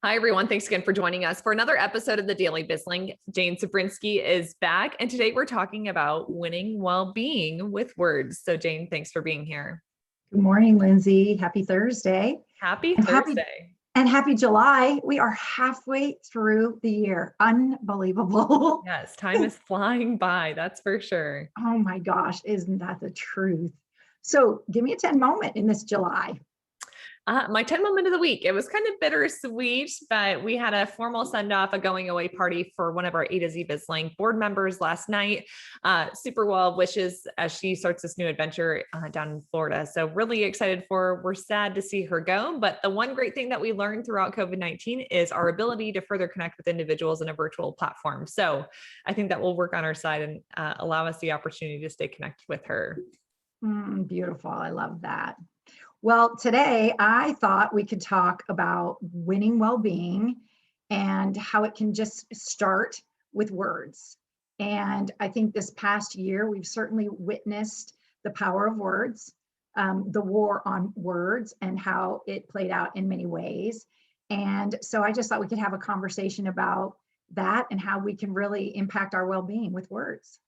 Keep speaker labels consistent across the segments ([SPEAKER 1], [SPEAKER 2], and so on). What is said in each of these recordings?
[SPEAKER 1] Hi, everyone. Thanks again for joining us for another episode of the Daily Bizling. Jane Cebrynski is back, and today we're talking about winning well-being with words. So, Jane, thanks for being here.
[SPEAKER 2] Good morning, Lindsay. Happy Thursday.
[SPEAKER 1] Happy
[SPEAKER 2] and happy
[SPEAKER 1] Thursday.
[SPEAKER 2] and happy July. We are halfway through the year. Unbelievable.
[SPEAKER 1] Yes, time is flying by. That's for sure.
[SPEAKER 2] Oh my gosh, isn't that the truth? So give me a 10 moment in this July.
[SPEAKER 1] My 10 moment of the week. It was kind of bittersweet, but we had a formal send off, a going away party for one of our A to Z Bizling board members last night. Super well wishes as she starts this new adventure down in Florida. So, really excited for her. We're sad to see her go. But the one great thing that we learned throughout COVID-19 is our ability to further connect with individuals in a virtual platform. So, I think that will work on our side and allow us the opportunity to stay connected with her.
[SPEAKER 2] Beautiful. I love that. Well, today I thought we could talk about winning well-being and how it can just start with words. And I think this past year, we've certainly witnessed the power of words, the war on words, and how it played out in many ways. And so I just thought we could have a conversation about that and how we can really impact our well-being with words.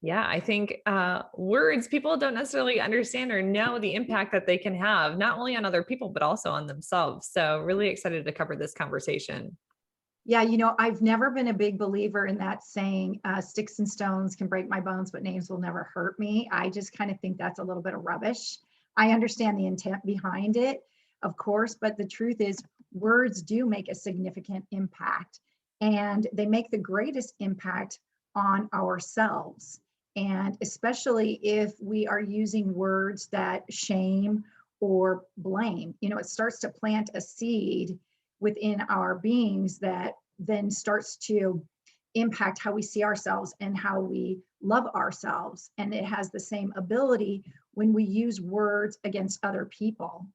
[SPEAKER 1] Yeah, I think words, people don't necessarily understand or know the impact that they can have, not only on other people, but also on themselves. So, really excited to cover this conversation.
[SPEAKER 2] Yeah, I've never been a big believer in that saying, sticks and stones can break my bones, but names will never hurt me. I just kind of think that's a little bit of rubbish. I understand the intent behind it, of course, but the truth is, words do make a significant impact, and they make the greatest impact on ourselves. And especially if we are using words that shame or blame, it starts to plant a seed within our beings that then starts to impact how we see ourselves and how we love ourselves. And it has the same ability when we use words against other people.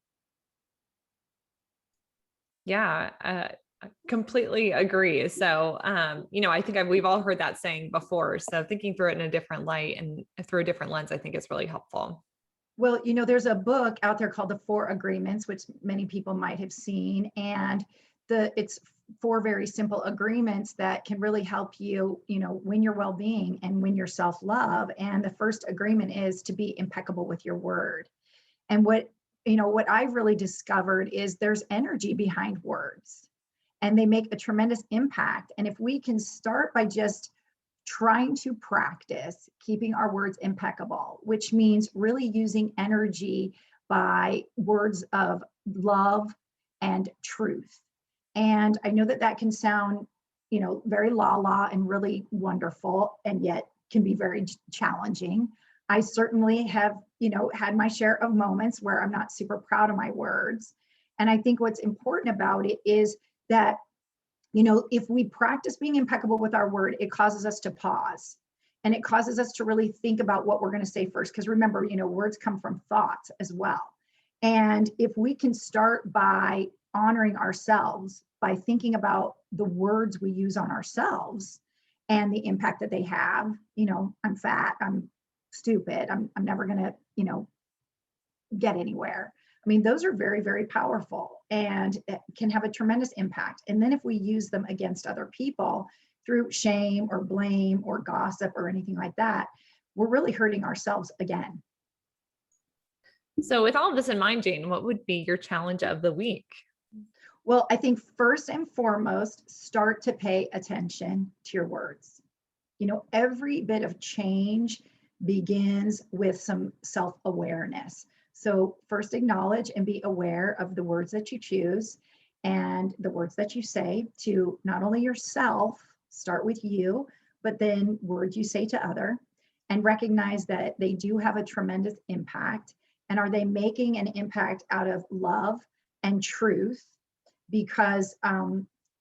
[SPEAKER 1] Yeah, I completely agree. So, I think we've all heard that saying before. So, thinking through it in a different light and through a different lens, I think is really helpful.
[SPEAKER 2] Well, there's a book out there called The Four Agreements, which many people might have seen. And it's four very simple agreements that can really help you, win your well-being and win your self-love. And the first agreement is to be impeccable with your word. And what I've really discovered is there's energy behind words, and they make a tremendous impact. And if we can start by just trying to practice keeping our words impeccable, which means really using energy by words of love and truth. And I know that can sound, very la and really wonderful, and yet can be very challenging. I certainly have, had my share of moments where I'm not super proud of my words. And I think what's important about it is that if we practice being impeccable with our word, it causes us to pause, and it causes us to really think about what we're going to say first. Because remember, words come from thoughts as well. And if we can start by honoring ourselves, by thinking about the words we use on ourselves and the impact that they have, I'm fat, I'm stupid, I'm never going to, get anywhere. I mean, those are very, very powerful and can have a tremendous impact. And then if we use them against other people through shame or blame or gossip or anything like that, we're really hurting ourselves again.
[SPEAKER 1] So, with all of this in mind, Jane, what would be your challenge of the week?
[SPEAKER 2] Well, I think first and foremost, start to pay attention to your words. Every bit of change begins with some self-awareness. So first acknowledge and be aware of the words that you choose and the words that you say to not only yourself, start with you, but then words you say to other, and recognize that they do have a tremendous impact. And are they making an impact out of love and truth? Because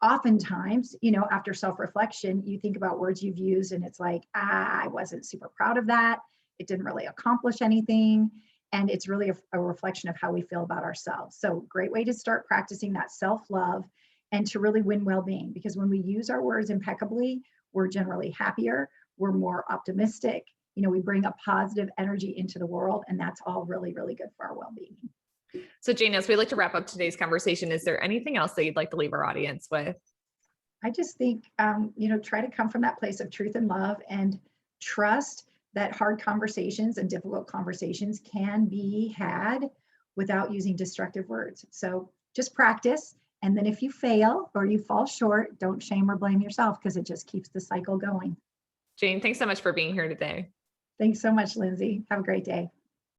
[SPEAKER 2] oftentimes, after self-reflection, you think about words you've used and it's like, I wasn't super proud of that. It didn't really accomplish anything. And it's really a reflection of how we feel about ourselves. So great way to start practicing that self-love and to really win well-being. Because when we use our words impeccably, we're generally happier, we're more optimistic, we bring a positive energy into the world, and that's all really, really good for our well-being.
[SPEAKER 1] So Jane, as we like to wrap up today's conversation, is there anything else that you'd like to leave our audience with?
[SPEAKER 2] I just think, try to come from that place of truth and love, and trust that hard conversations and difficult conversations can be had without using destructive words. So just practice. And then if you fail or you fall short, don't shame or blame yourself, because it just keeps the cycle going.
[SPEAKER 1] Jane, thanks so much for being here today.
[SPEAKER 2] Thanks so much, Lindsay. Have a great day.